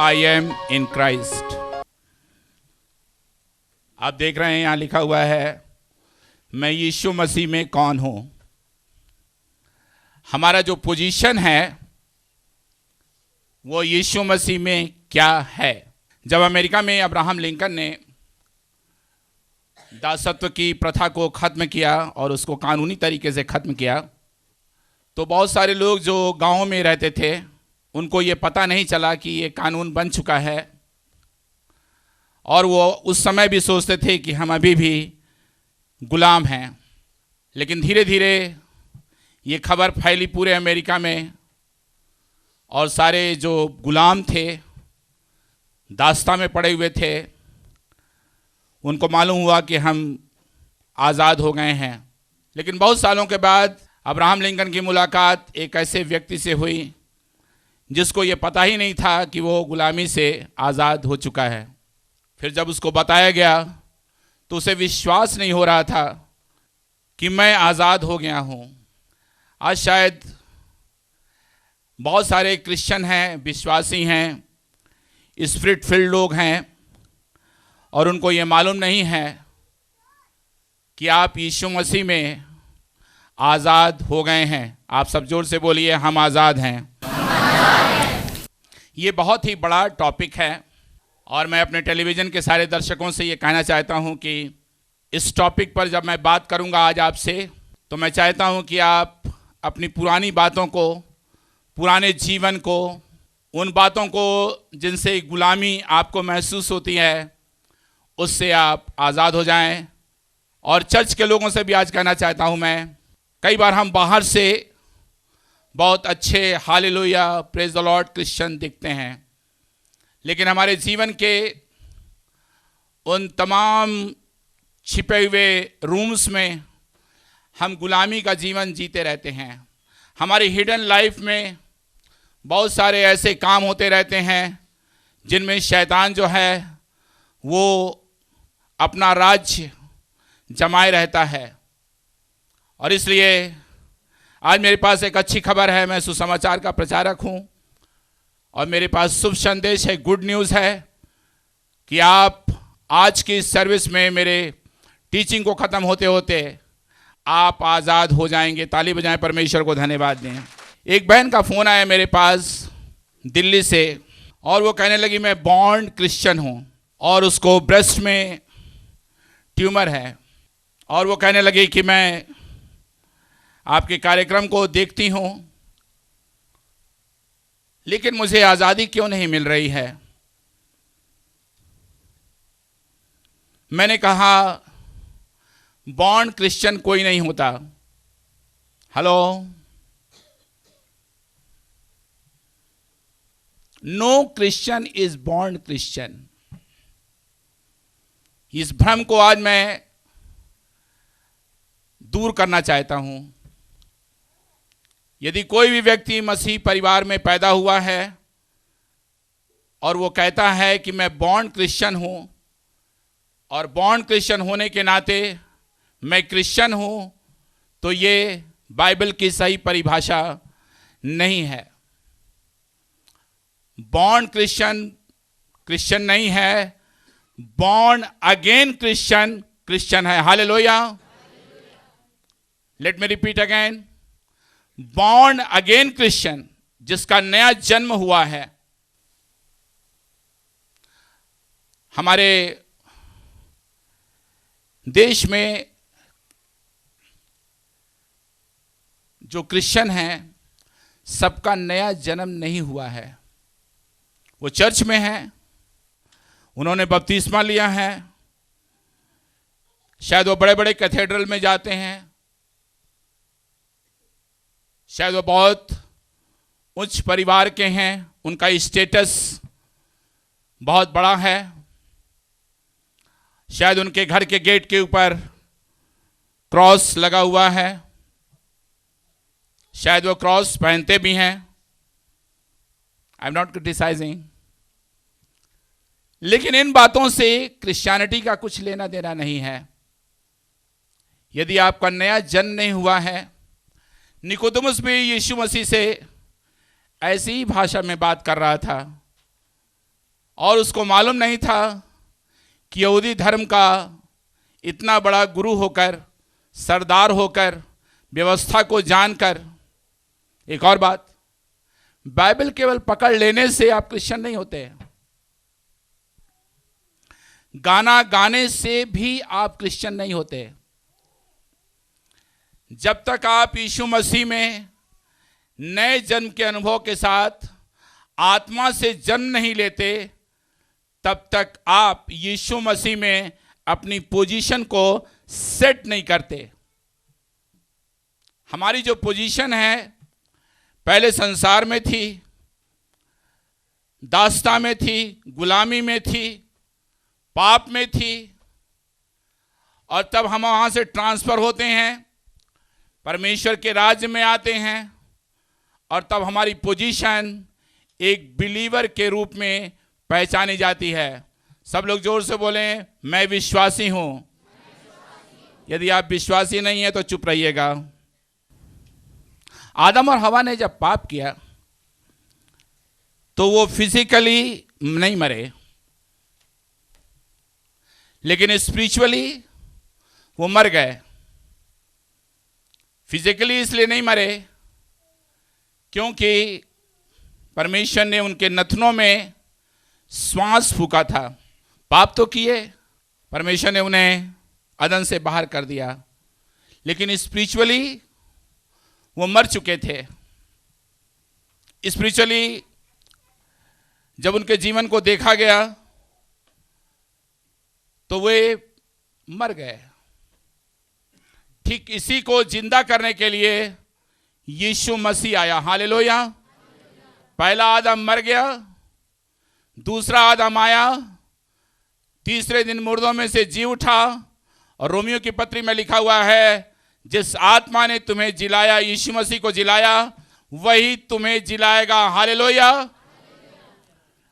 I am in Christ. आप देख रहे हैं यहां लिखा हुआ है, मैं यीशु मसीह में कौन हूं। हमारा जो पोजीशन है वो यीशु मसीह में क्या है। जब अमेरिका में अब्राहम लिंकन ने दासत्व की प्रथा को खत्म किया और उसको कानूनी तरीके से खत्म किया, तो बहुत सारे लोग जो गांवों में रहते थे उनको ये पता नहीं चला कि ये कानून बन चुका है, और वो उस समय भी सोचते थे कि हम अभी भी गुलाम हैं। लेकिन धीरे धीरे ये खबर फैली पूरे अमेरिका में, और सारे जो गुलाम थे, दास्ता में पड़े हुए थे, उनको मालूम हुआ कि हम आज़ाद हो गए हैं। लेकिन बहुत सालों के बाद अब्राहम लिंकन की मुलाकात एक ऐसे व्यक्ति से हुई जिसको ये पता ही नहीं था कि वो गुलामी से आज़ाद हो चुका है। फिर जब उसको बताया गया तो उसे विश्वास नहीं हो रहा था कि मैं आज़ाद हो गया हूँ। आज शायद बहुत सारे क्रिश्चियन हैं, विश्वासी हैं, स्पिरिट फिल्ड लोग हैं, और उनको ये मालूम नहीं है कि आप यीशु मसीह में आज़ाद हो गए हैं। आप सब जोर से बोलिए, हम आज़ाद हैं। ये बहुत ही बड़ा टॉपिक है, और मैं अपने टेलीविज़न के सारे दर्शकों से ये कहना चाहता हूँ कि इस टॉपिक पर जब मैं बात करूँगा आज आपसे, तो मैं चाहता हूँ कि आप अपनी पुरानी बातों को, पुराने जीवन को, उन बातों को जिनसे गुलामी आपको महसूस होती है, उससे आप आज़ाद हो जाएं। और चर्च के लोगों से भी आज कहना चाहता हूँ मैं, कई बार हम बाहर से बहुत अच्छे hallelujah praise the Lord Christian दिखते हैं, लेकिन हमारे जीवन के उन तमाम छिपे हुए रूम्स में हम गुलामी का जीवन जीते रहते हैं। हमारी हिडन लाइफ में बहुत सारे ऐसे काम होते रहते हैं जिनमें शैतान जो है वो अपना राज्य जमाए रहता है। और इसलिए आज मेरे पास एक अच्छी खबर है, मैं सुसमाचार का प्रचारक हूँ, और मेरे पास शुभ संदेश है, गुड न्यूज़ है कि आप आज की सर्विस में मेरे टीचिंग को ख़त्म होते होते आप आज़ाद हो जाएंगे। ताली बजाएं, परमेश्वर को धन्यवाद दें। एक बहन का फ़ोन आया मेरे पास दिल्ली से, और वो कहने लगी मैं बॉर्न क्रिश्चियन हूँ, और उसको ब्रेस्ट में ट्यूमर है, और वो कहने लगी कि मैं आपके कार्यक्रम को देखती हूँ, लेकिन मुझे आज़ादी क्यों नहीं मिल रही है। मैंने कहा बॉर्न क्रिश्चियन कोई नहीं होता। Hello, no Christian is born Christian. इस भ्रम को आज मैं दूर करना चाहता हूं। यदि कोई भी व्यक्ति मसीह परिवार में पैदा हुआ है और वो कहता है कि मैं बॉर्न क्रिश्चियन हूं, और बॉर्न क्रिश्चियन होने के नाते मैं क्रिश्चियन हूं, तो ये बाइबल की सही परिभाषा नहीं है। बॉर्न क्रिश्चियन क्रिश्चियन नहीं है, बॉर्न अगेन क्रिश्चियन क्रिश्चियन है। Hallelujah. Let me repeat again, born again Christian, जिसका नया जन्म हुआ है। हमारे देश में जो क्रिश्चियन हैं, सबका नया जन्म नहीं हुआ है। वो चर्च में हैं, उन्होंने बपतिस्मा लिया है, शायद वो बड़े बड़े कैथेड्रल में जाते हैं, शायद वो बहुत उच्च परिवार के हैं, उनका स्टेटस बहुत बड़ा है, शायद उनके घर के गेट के ऊपर क्रॉस लगा हुआ है, शायद वो क्रॉस पहनते भी हैं। आई एम नॉट क्रिटिसाइजिंग, लेकिन इन बातों से क्रिश्चियनिटी का कुछ लेना देना नहीं है। यदि आपका नया जन्म नहीं हुआ है, निकोदेमुस भी यीशु मसीह से ऐसी ही भाषा में बात कर रहा था और उसको मालूम नहीं था कि यहूदी धर्म का इतना बड़ा गुरु होकर, सरदार होकर, व्यवस्था को जानकर। एक और बात, बाइबल केवल पकड़ लेने से आप क्रिश्चियन नहीं होते, गाना गाने से भी आप क्रिश्चियन नहीं होते। जब तक आप यीशु मसीह में नए जन्म के अनुभव के साथ आत्मा से जन्म नहीं लेते, तब तक आप यीशु मसीह में अपनी पोजीशन को सेट नहीं करते। हमारी जो पोजीशन है पहले संसार में थी, दास्ता में थी, गुलामी में थी, पाप में थी, और तब हम वहां से ट्रांसफर होते हैं, परमेश्वर के राज्य में आते हैं, और तब हमारी पोजीशन एक बिलीवर के रूप में पहचानी जाती है। सब लोग जोर से बोलें, मैं विश्वासी हूं। यदि आप विश्वासी नहीं हैं तो चुप रहिएगा। आदम और हवा ने जब पाप किया तो वो फिजिकली नहीं मरे, लेकिन स्पिरिचुअली वो मर गए। फिजिकली इसलिए नहीं मरे क्योंकि परमेश्वर ने उनके नथनों में श्वास फूका था। पाप तो किए, परमेश्वर ने उन्हें अदन से बाहर कर दिया, लेकिन स्पिरिचुअली वो मर चुके थे। स्पिरिचुअली जब उनके जीवन को देखा गया तो वे मर गए। ठीक इसी को जिंदा करने के लिए यीशु मसीह आया। हालेलुया। पहला आदम मर गया, दूसरा आदम आया, तीसरे दिन मुर्दों में से जी उठा, और रोमियो की पत्री में लिखा हुआ है, जिस आत्मा ने तुम्हें जिलाया, यीशु मसीह को जिलाया, वही तुम्हें जिलाएगा। हालेलुया।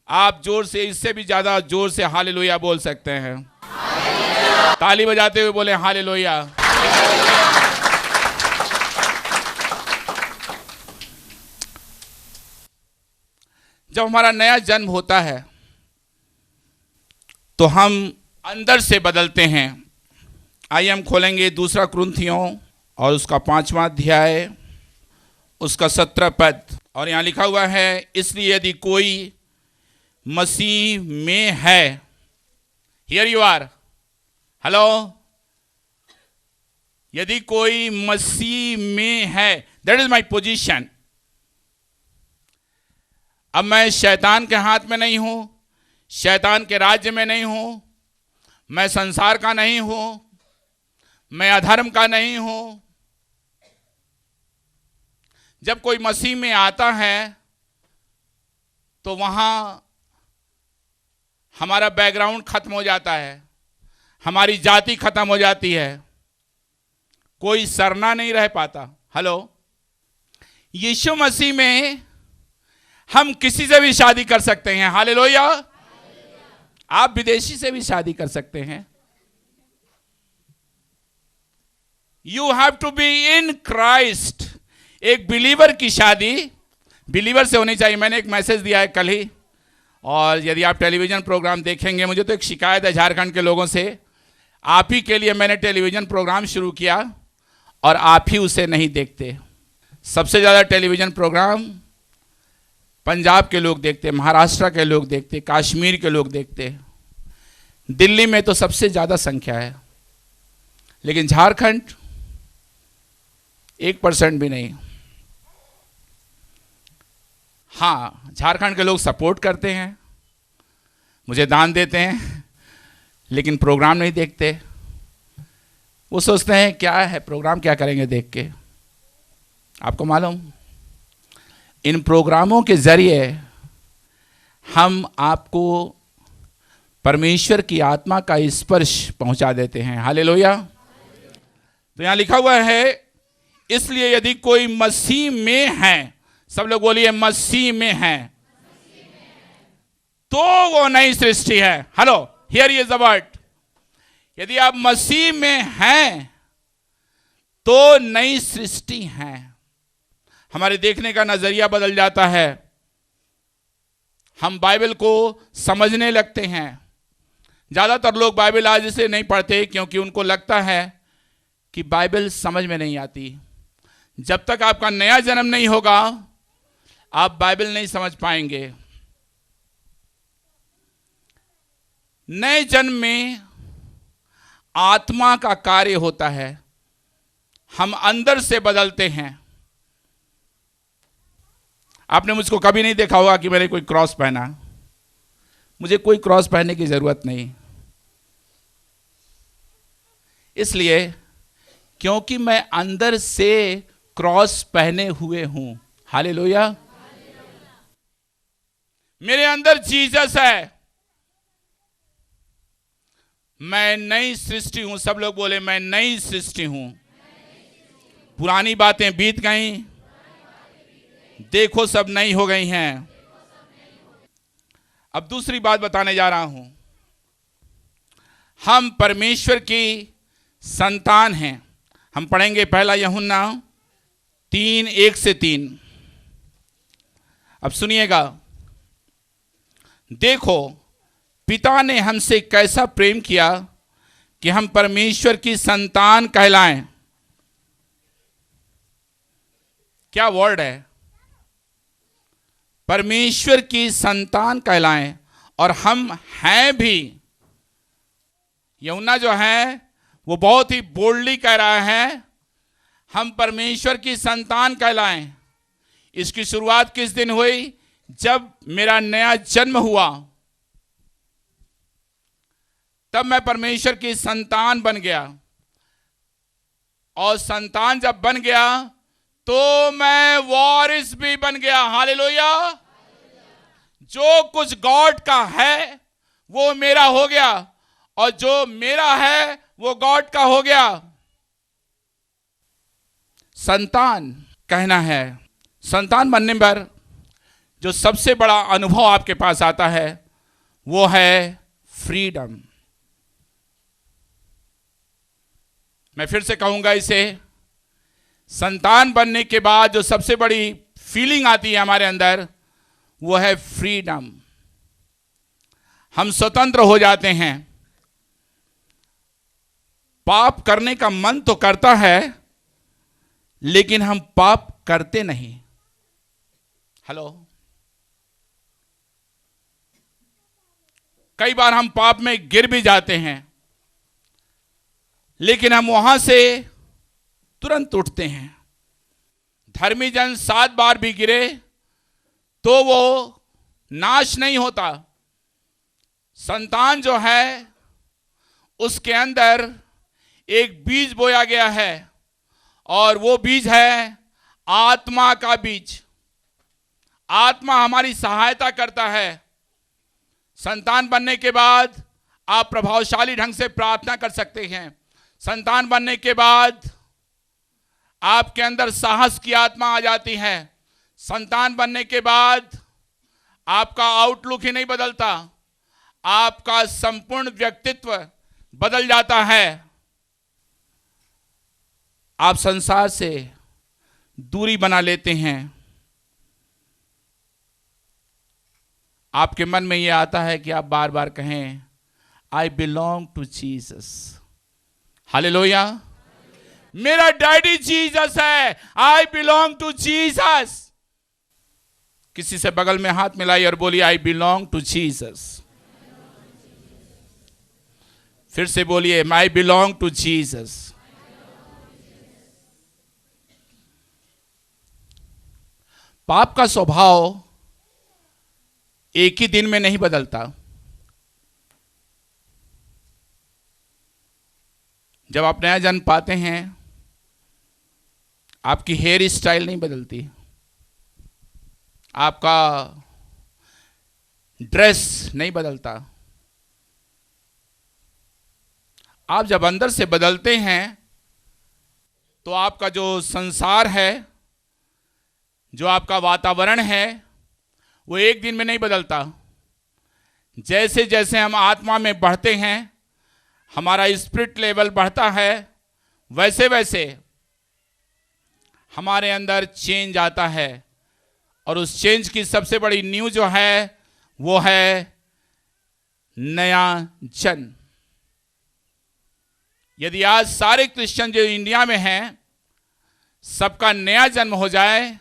आप जोर से, इससे भी ज्यादा जोर से हालेलुया बोल सकते हैं। ताली बजाते हुए बोले हालेलुया। जब हमारा नया जन्म होता है तो हम अंदर से बदलते हैं। आइए हम खोलेंगे दूसरा कुरिन्थियों और उसका 5वां अध्याय, उसका 17 पद, और यहाँ लिखा हुआ है, इसलिए यदि कोई मसीह में है, हियर यू आर, हेलो, यदि कोई मसीह में है, दैट इज माई पोजीशन। अब मैं शैतान के हाथ में नहीं हूं, शैतान के राज्य में नहीं हूं, मैं संसार का नहीं हूं, मैं अधर्म का नहीं हूं। जब कोई मसीह में आता है तो वहां हमारा बैकग्राउंड खत्म हो जाता है, हमारी जाति खत्म हो जाती है, कोई सरना नहीं रह पाता। हेलो, यीशु मसीह में हम किसी से भी शादी कर सकते हैं। हालेलुया। आप विदेशी से भी शादी कर सकते हैं। You have to be in Christ. एक बिलीवर की शादी बिलीवर से होनी चाहिए। मैंने एक मैसेज दिया है कल ही, और यदि आप टेलीविजन प्रोग्राम देखेंगे, मुझे तो एक शिकायत है झारखंड के लोगों से, आप ही के लिए मैंने टेलीविजन प्रोग्राम शुरू किया और आप ही उसे नहीं देखते। सबसे ज़्यादा टेलीविजन प्रोग्राम पंजाब के लोग देखते, महाराष्ट्र के लोग देखते, कश्मीर के लोग देखते, दिल्ली में तो सबसे ज़्यादा संख्या है, लेकिन झारखंड 1% भी नहीं। हाँ, झारखंड के लोग सपोर्ट करते हैं, मुझे दान देते हैं, लेकिन प्रोग्राम नहीं देखते। वो सोचते हैं क्या है प्रोग्राम, क्या करेंगे देख के। आपको मालूम, इन प्रोग्रामों के जरिए हम आपको परमेश्वर की आत्मा का स्पर्श पहुंचा देते हैं। हालेलुया। तो यहां लिखा हुआ है, इसलिए यदि कोई मसीह में है, सब लोग बोलिए मसीह में है, तो वो नई सृष्टि है। Hello, here is the word. यदि आप मसीह में हैं तो नई सृष्टि हैं। हमारे देखने का नजरिया बदल जाता है। हम बाइबल को समझने लगते हैं। ज़्यादातर लोग बाइबल आज इसलिए नहीं पढ़ते क्योंकि उनको लगता है कि बाइबल समझ में नहीं आती। जब तक आपका नया जन्म नहीं होगा आप बाइबल नहीं समझ पाएंगे। नए जन्म में आत्मा का कार्य होता है, हम अंदर से बदलते हैं। आपने मुझको कभी नहीं देखा होगा कि मैंने कोई क्रॉस पहना। मुझे कोई क्रॉस पहनने की जरूरत नहीं, इसलिए क्योंकि मैं अंदर से क्रॉस पहने हुए हूं। हालेलुया। मेरे अंदर जीसस है। मैं नई सृष्टि हूं। सब लोग बोले मैं नई सृष्टि हूं। पुरानी बातें बीत गई, देखो सब नई हो गई हैं। अब दूसरी बात बताने जा रहा हूं। हम परमेश्वर की संतान हैं। हम पढ़ेंगे पहला यूहन्ना 3:1-3। अब सुनिएगा। देखो पिता ने हमसे कैसा प्रेम किया कि हम परमेश्वर की संतान कहलाएं। क्या वर्ड है, परमेश्वर की संतान कहलाएं, और हम हैं भी। यूहन्ना जो है वो बहुत ही बोल्डली कह रहा है हम परमेश्वर की संतान कहलाएं। इसकी शुरुआत किस दिन हुई? जब मेरा नया जन्म हुआ, तब मैं परमेश्वर की संतान बन गया। और संतान जब बन गया तो मैं वारिस भी बन गया। हालेलुया। जो कुछ गॉड का है वो मेरा हो गया, और जो मेरा है वो गॉड का हो गया। संतान कहना है। संतान बनने पर जो सबसे बड़ा अनुभव आपके पास आता है वो है फ्रीडम। मैं फिर से कहूंगा इसे, संतान बनने के बाद जो सबसे बड़ी फीलिंग आती है हमारे अंदर वो है फ्रीडम। हम स्वतंत्र हो जाते हैं। पाप करने का मन तो करता है लेकिन हम पाप करते नहीं। हेलो। कई बार हम पाप में गिर भी जाते हैं लेकिन हम वहां से तुरंत उठते हैं। धर्मी जन 7 बार भी गिरे तो वो नाश नहीं होता। संतान जो है उसके अंदर एक बीज बोया गया है, और वो बीज है आत्मा का बीज। आत्मा हमारी सहायता करता है। संतान बनने के बाद आप प्रभावशाली ढंग से प्रार्थना कर सकते हैं। संतान बनने के बाद आपके अंदर साहस की आत्मा आ जाती है। संतान बनने के बाद आपका आउटलुक ही नहीं बदलता, आपका संपूर्ण व्यक्तित्व बदल जाता है। आप संसार से दूरी बना लेते हैं। आपके मन में यह आता है कि आप बार बार कहें I belong to Jesus. Hallelujah. मेरा डैडी जीसस है। I belong to Jesus. किसी से बगल में हाथ मिलाई और बोलिए आई बिलोंग टू जीसस। फिर से बोलिए आई बिलोंग टू जीसस। पाप का स्वभाव एक ही दिन में नहीं बदलता। जब आप नया जन्म पाते हैं आपकी हेयर स्टाइल नहीं बदलती, आपका ड्रेस नहीं बदलता। आप जब अंदर से बदलते हैं तो आपका जो संसार है, जो आपका वातावरण है, वो एक दिन में नहीं बदलता। जैसे जैसे हम आत्मा में बढ़ते हैं, हमारा स्पिरिट लेवल बढ़ता है, वैसे वैसे हमारे अंदर चेंज आता है। और उस चेंज की सबसे बड़ी न्यूज़ जो है वो है नया जन्म। यदि आज सारे क्रिश्चियन जो इंडिया में हैं सबका नया जन्म हो जाए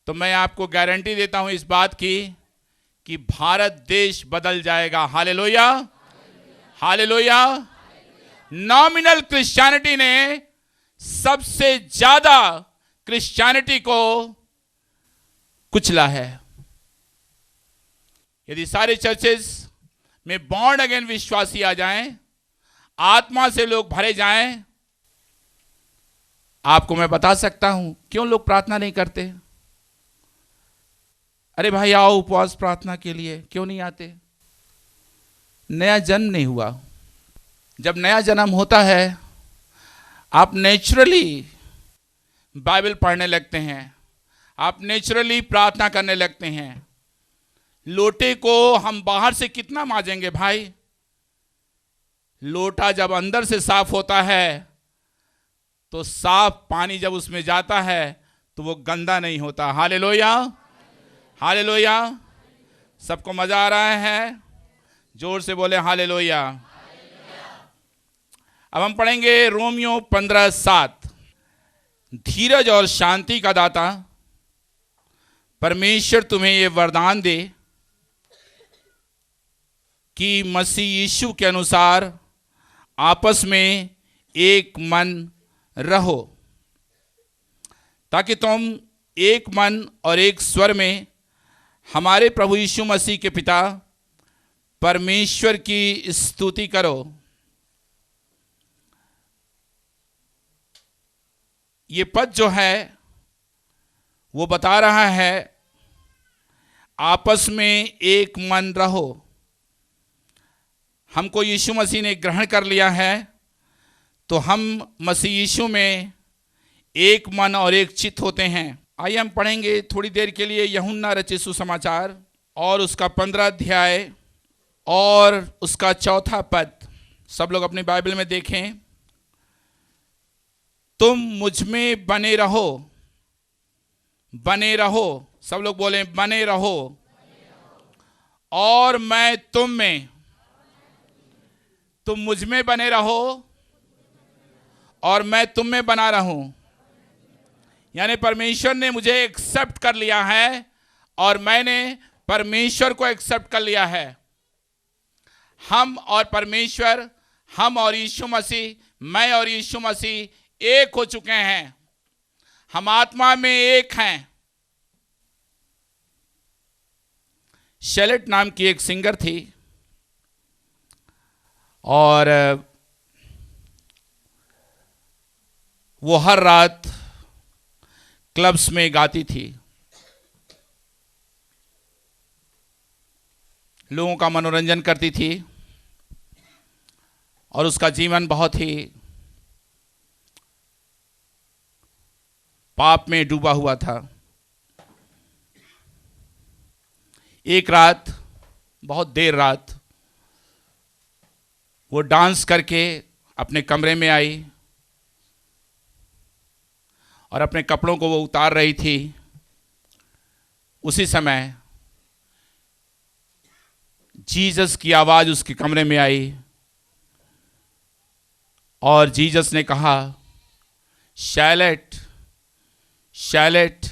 तो मैं आपको गारंटी देता हूं इस बात की कि भारत देश बदल जाएगा। Hallelujah, hallelujah. नॉमिनल क्रिश्चियनिटी ने सबसे ज्यादा क्रिश्चियनिटी को कुचला है। यदि सारे चर्चेस में बॉर्न अगेन विश्वासी आ जाएं, आत्मा से लोग भरे जाएं, आपको मैं बता सकता हूं क्यों लोग प्रार्थना नहीं करते। अरे भाई आओ उपवास प्रार्थना के लिए, क्यों नहीं आते? नया जन्म नहीं हुआ। जब नया जन्म होता है आप नेचुरली बाइबल पढ़ने लगते हैं, आप नेचुरली प्रार्थना करने लगते हैं। लोटे को हम बाहर से कितना मांजेंगे भाई? लोटा जब अंदर से साफ होता है तो साफ पानी जब उसमें जाता है तो वो गंदा नहीं होता। Hallelujah, hallelujah. सबको मजा आ रहा है? जोर से बोले हालेलुया। अब हम पढ़ेंगे रोमियो 15:7। धीरज और शांति का दाता परमेश्वर तुम्हें यह वरदान दे कि मसीह यीशु के अनुसार आपस में एक मन रहो, ताकि तुम एक मन और एक स्वर में हमारे प्रभु यीशु मसीह के पिता परमेश्वर की स्तुति करो। ये पद जो है वो बता रहा है आपस में एक मन रहो। हमको यीशु मसीह ने ग्रहण कर लिया है तो हम मसीह यीशु में एक मन और एक चित्त होते हैं। आइए हम पढ़ेंगे थोड़ी देर के लिए यूहन्ना रचित सुसमाचार और उसका 15 अध्याय और उसका 4 पद। सब लोग अपनी बाइबल में देखें। तुम मुझ में बने रहो, बने रहो। सब लोग बोलें बने रहो। और मैं तुम में। तुम मुझ में बने रहो और मैं तुम में बना रहूं। यानी परमेश्वर ने मुझे एक्सेप्ट कर लिया है और मैंने परमेश्वर को एक्सेप्ट कर लिया है। हम और परमेश्वर, हम और यीशु मसीह, मैं और यीशु मसीह एक हो चुके हैं। हम आत्मा में एक हैं। शेलेट नाम की एक सिंगर थी और वो हर रात क्लब्स में गाती थी, लोगों का मनोरंजन करती थी और उसका जीवन बहुत ही पाप में डूबा हुआ था। एक रात, बहुत देर रात, वो डांस करके अपने कमरे में आई और अपने कपड़ों को वो उतार रही थी। उसी समय जीसस की आवाज उसके कमरे में आई और जीसस ने कहा, chalet, chalet,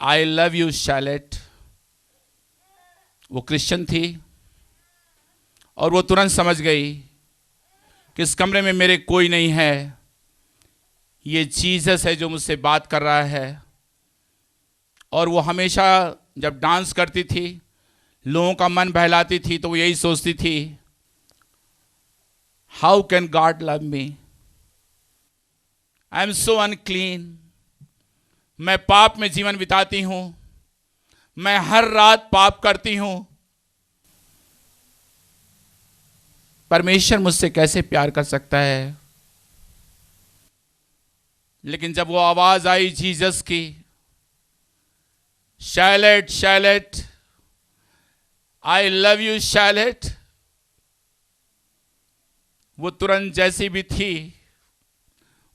I love you chalet. वो क्रिश्चियन थी और वो तुरंत समझ गई कि इस कमरे में मेरे कोई नहीं है, ये जीसस है जो मुझसे बात कर रहा है। और वो हमेशा जब डांस करती थी, लोगों का मन बहलाती थी, तो वो यही सोचती थी, how can God love me, I am so unclean. मैं पाप में जीवन बिताती हूं, मैं हर रात पाप करती हूं, परमेश्वर मुझसे कैसे प्यार कर सकता है। लेकिन जब वो आवाज आई जीसस की, chalet, chalet, I love you chalet, वो तुरंत जैसी भी थी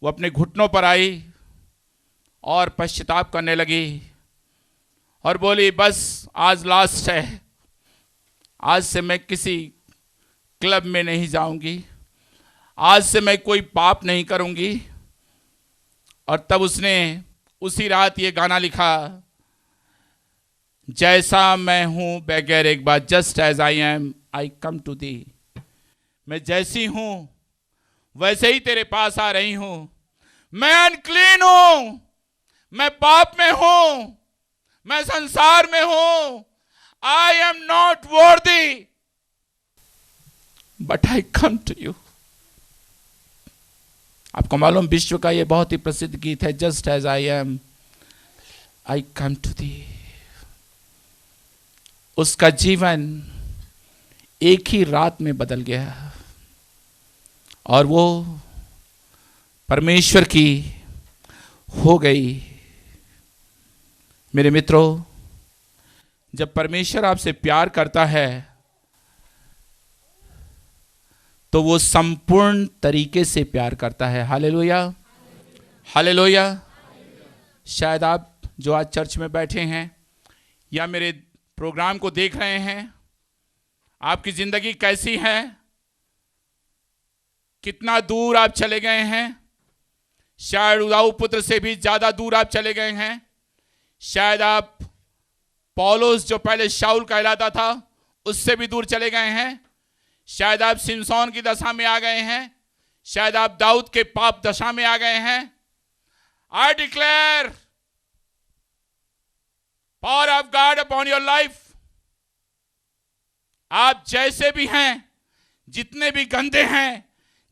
वो अपने घुटनों पर आई और पश्चाताप करने लगी और बोली बस आज लास्ट है, आज से मैं किसी क्लब में नहीं जाऊंगी, आज से मैं कोई पाप नहीं करूंगी। और तब उसने उसी रात ये गाना लिखा, जैसा मैं हूं बगैर एक बार, just as I am I come to thee. मैं जैसी हूं वैसे ही तेरे पास आ रही हूं। मैं अनक्लीन हूं, मैं पाप में हूं, मैं संसार में हूं। I am not worthy but I come to you. आपको मालूम विश्व का यह बहुत ही प्रसिद्ध गीत है, just as I am I come to thee. उसका जीवन एक ही रात में बदल गया और वो परमेश्वर की हो गई। मेरे मित्रों, जब परमेश्वर आपसे प्यार करता है तो वो संपूर्ण तरीके से प्यार करता है। Hallelujah, hallelujah. शायद आप जो आज चर्च में बैठे हैं या मेरे प्रोग्राम को देख रहे हैं, आपकी जिंदगी कैसी है, कितना दूर आप चले गए हैं। शायद उदाऊ पुत्र से भी ज्यादा दूर आप चले गए हैं। शायद आप पौलुस जो पहले शाऊल कहलाता था उससे भी दूर चले गए हैं। शायद आप सिमसोन की दशा में आ गए हैं। शायद आप दाऊद के पाप दशा में आ गए हैं। I declare power of God upon your life. आप जैसे भी हैं, जितने भी गंदे हैं,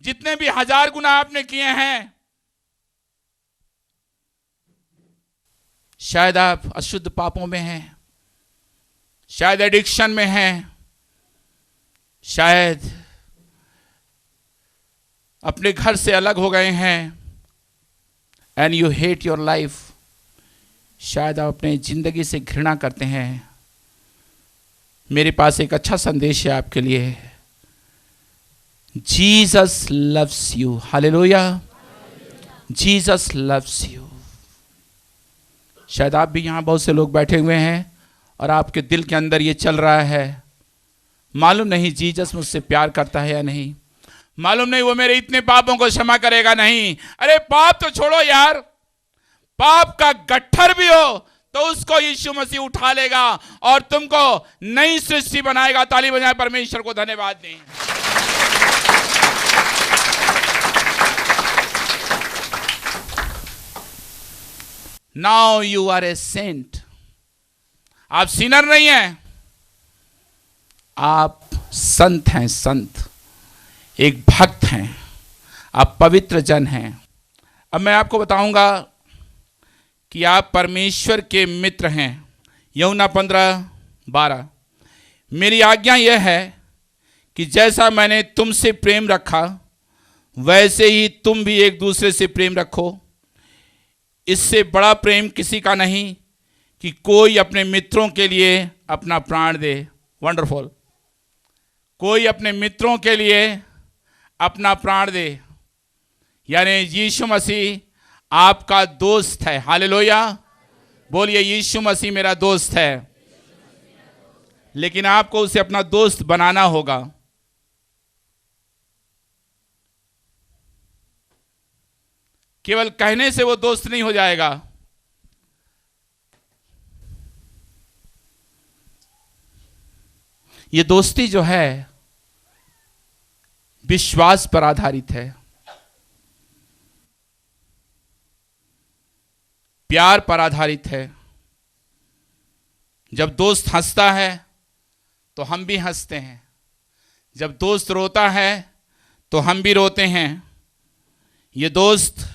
जितने भी 1000 गुना आपने किए हैं, शायद आप अशुद्ध पापों में हैं, शायद एडिक्शन में हैं, शायद अपने घर से अलग हो गए हैं and you hate your life. शायद आप अपने जिंदगी से घृणा करते हैं। मेरे पास एक अच्छा संदेश है आपके लिए। Jesus loves you. Hallelujah, Jesus loves you. शायद आप भी यहां बहुत से लोग बैठे हुए हैं और आपके दिल के अंदर ये चल रहा है, मालूम नहीं जीसस मुझसे प्यार करता है या नहीं, मालूम नहीं वो मेरे इतने पापों को क्षमा करेगा नहीं। अरे पाप तो छोड़ो यार, पाप का गट्ठर भी हो तो उसको यीशु मसीह उठा लेगा और तुमको नई सृष्टि बनाएगा। ताली बजाएं, परमेश्वर को धन्यवाद दें। Now you are a saint. आप सिनर नहीं हैं, आप संत हैं, संत, एक भक्त हैं, आप पवित्र जन हैं। अब मैं आपको बताऊंगा कि आप परमेश्वर के मित्र हैं। यूहन्ना 15:12। मेरी आज्ञा यह है कि जैसा मैंने तुमसे प्रेम रखा वैसे ही तुम भी एक दूसरे से प्रेम रखो। इससे बड़ा प्रेम किसी का नहीं कि कोई अपने मित्रों के लिए अपना प्राण दे। वंडरफुल। कोई अपने मित्रों के लिए अपना प्राण दे, यानी यीशु मसीह आपका दोस्त है। हालेलुया, बोलिए यीशु मसीह मेरा दोस्त है। लेकिन आपको उसे अपना दोस्त बनाना होगा। केवल कहने से वो दोस्त नहीं हो जाएगा। ये दोस्ती जो है विश्वास पर आधारित है, प्यार पर आधारित है। जब दोस्त हंसता है तो हम भी हंसते हैं, जब दोस्त रोता है तो हम भी रोते हैं। ये दोस्त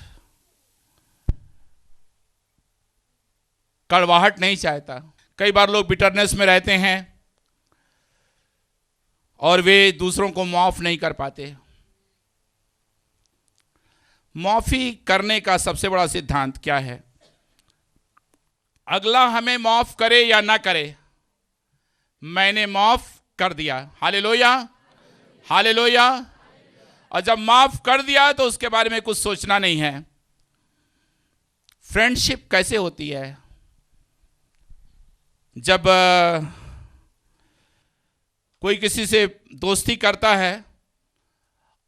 कड़वाहट नहीं चाहता। कई बार लोग बिटरनेस में रहते हैं और वे दूसरों को माफ नहीं कर पाते। माफी करने का सबसे बड़ा सिद्धांत क्या है? अगला हमें माफ करे या ना करे, मैंने माफ कर दिया। Hallelujah, hallelujah. और जब माफ कर दिया तो उसके बारे में कुछ सोचना नहीं है। फ्रेंडशिप कैसे होती है? जब कोई किसी से दोस्ती करता है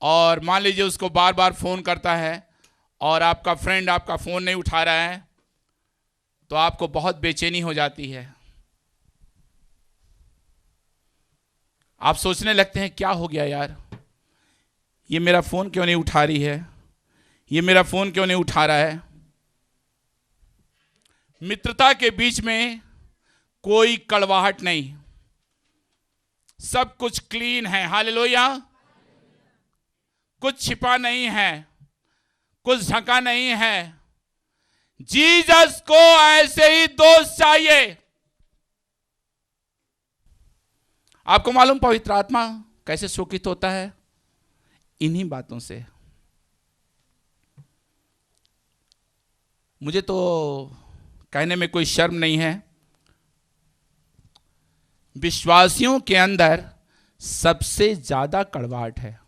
और मान लीजिए उसको बार बार फ़ोन करता है और आपका फ्रेंड आपका फ़ोन नहीं उठा रहा है, तो आपको बहुत बेचैनी हो जाती है। आप सोचने लगते हैं क्या हो गया यार, ये मेरा फ़ोन क्यों नहीं उठा रही है, ये मेरा फ़ोन क्यों नहीं उठा रहा है। मित्रता के बीच में कोई कड़वाहट नहीं, सब कुछ क्लीन है। हालेलुया। कुछ छिपा नहीं है, कुछ ढका नहीं है। जीसस को ऐसे ही दोस्त चाहिए। आपको मालूम पवित्र आत्मा कैसे शोकित होता है? इन्हीं बातों से। मुझे तो कहने में कोई शर्म नहीं है, विश्वासियों के अंदर सबसे ज्यादा कड़वाहट है।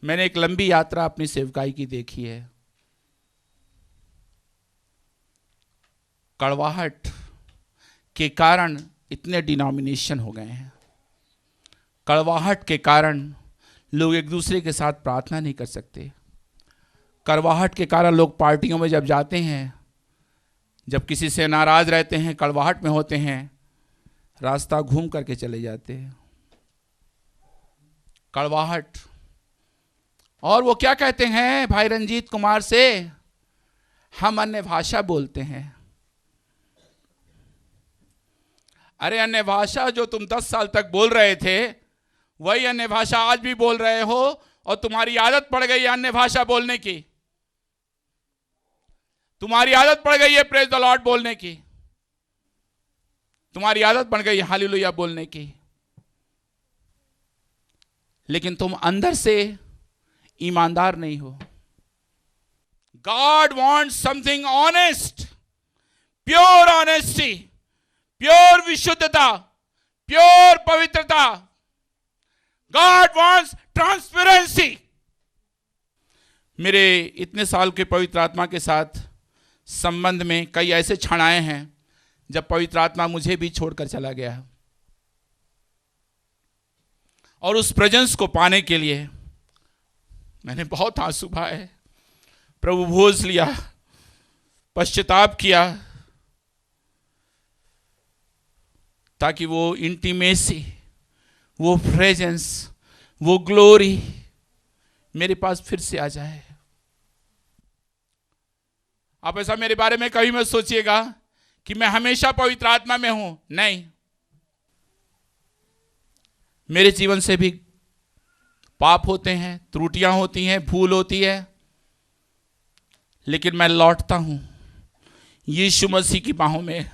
मैंने एक लंबी यात्रा अपनी सेवकाई की देखी है। कड़वाहट के कारण इतने डिनोमिनेशन हो गए हैं। कड़वाहट के कारण लोग एक दूसरे के साथ प्रार्थना नहीं कर सकते। कड़वाहट के कारण लोग पार्टियों में जब जाते हैं, जब किसी से नाराज रहते हैं, कड़वाहट में होते हैं, रास्ता घूम करके चले जाते हैं। कड़वाहट। और वो क्या कहते हैं भाई रंजीत कुमार से, हम अन्य भाषा बोलते हैं। अरे अन्य भाषा जो तुम 10 साल तक बोल रहे थे, वही अन्य भाषा आज भी बोल रहे हो, और तुम्हारी आदत पड़ गई है अन्य भाषा बोलने की। तुम्हारी आदत पड़ गई है प्रेज द लॉर्ड बोलने की। तुम्हारी आदत बन गई है हालेलुया बोलने की। लेकिन तुम अंदर से ईमानदार नहीं हो। God wants something honest, pure honesty, pure विशुद्धता, प्योर पवित्रता। God wants transparency. मेरे इतने साल के पवित्र आत्मा के साथ संबंध में कई ऐसे क्षण आए हैं जब पवित्र आत्मा मुझे भी छोड़कर चला गया, और उस प्रेजेंस को पाने के लिए मैंने बहुत आंसू बहाए, प्रभु भोज लिया, पश्चाताप किया, ताकि वो इंटीमेसी, वो प्रेजेंस, वो ग्लोरी मेरे पास फिर से आ जाए। आप ऐसा मेरे बारे में कभी मत सोचिएगा कि मैं हमेशा पवित्र आत्मा में हूं। नहीं, मेरे जीवन से भी पाप होते हैं, त्रुटियां होती हैं, भूल होती है, लेकिन मैं लौटता हूं यीशु मसीह की बाहों में।